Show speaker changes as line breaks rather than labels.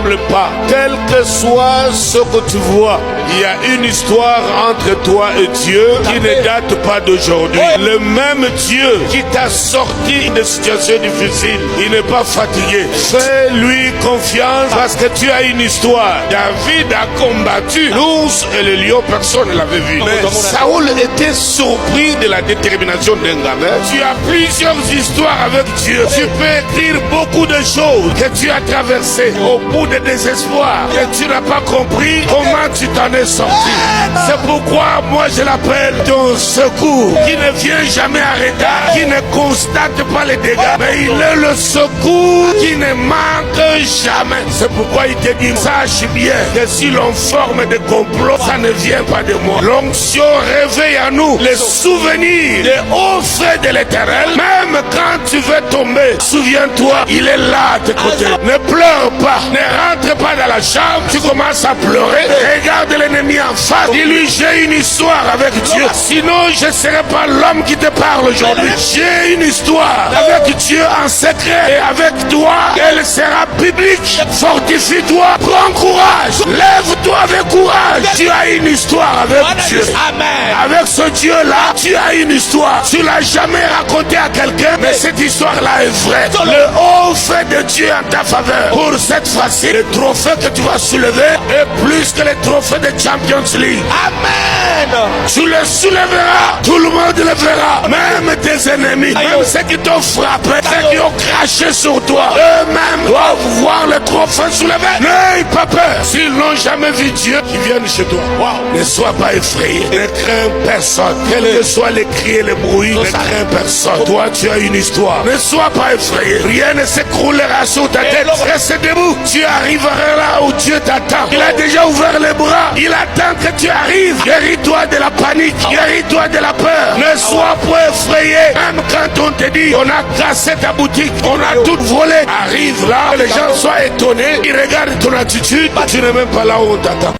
tremble pas. Quel que soit ce que tu vois, il y a une histoire entre toi et Dieu qui ne date pas d'aujourd'hui. Le même Dieu qui t'a sorti de situations difficiles, il n'est pas fatigué. Fais-lui confiance parce que tu as une histoire. David a combattu l'ours et le lion, personne ne l'avait vu. Mais Saoul était surpris de la détermination d'un gamin. Tu as plusieurs histoires avec Dieu. Tu peux écrire beaucoup de choses que tu as traversées au bout de désespoir, que tu n'as pas compris comment tu t'en es sorti. C'est pourquoi moi je l'appelle ton secours, qui ne vient jamais en retard, qui ne constate pas les dégâts, mais il est le secours qui ne manque jamais. C'est pourquoi il te dit, sache bien que si l'on forme des complots, ça ne vient pas de moi. L'onction réveille à nous les souvenirs des hauts faits de l'Éternel. Même quand tu veux tomber, souviens-toi, il est là à tes côtés. Ne pleure pas, ne rentre pas dans la chambre, tu commences à pleurer, regarde l'ennemi en face, dis-lui j'ai une histoire avec Dieu, sinon je ne serai pas l'homme qui te parle aujourd'hui. J'ai une histoire avec Dieu en secret et avec toi, elle sera biblique. Fortifie-toi, prends courage, lève-toi avec courage. Tu as une histoire avec Dieu. Amen. Avec ce Dieu-là, tu as une histoire. Tu l'as jamais raconté à quelqu'un, mais cette histoire-là est vraie. Le haut fait de Dieu en ta faveur. Pour cette fois-ci, le trophée que tu vas soulever est plus que le trophée de Champions League. Amen. Tu le soulèveras, tout le monde le verra, même tes ennemis, même ceux qui t'ont frappé, ceux qui ont craché sur toi, eux-mêmes doivent voir le trophée soulevé. N'aie pas peur. S'ils n'ont jamais vu Dieu, qui viennent chez toi. Ne sois pas effrayé, ne crains personne. Quel que soit les cris et les bruits, ne crains personne. Toi, tu as une histoire. Ne sois pas effrayé. Rien ne s'écroulera sur ta tête. Reste debout. Tu arriveras là où Dieu t'attend. Il a déjà ouvert les bras. Il attend que tu arrives. Guéris-toi de la panique. Guéris-toi de la peur. Ne sois pas effrayé. Même quand on te dit, on a cassé ta boutique, on a tout volé. Arrive là, les gens soient étonnés. Ils regardent ton attitude. Tu n'es même pas là où on t'attend.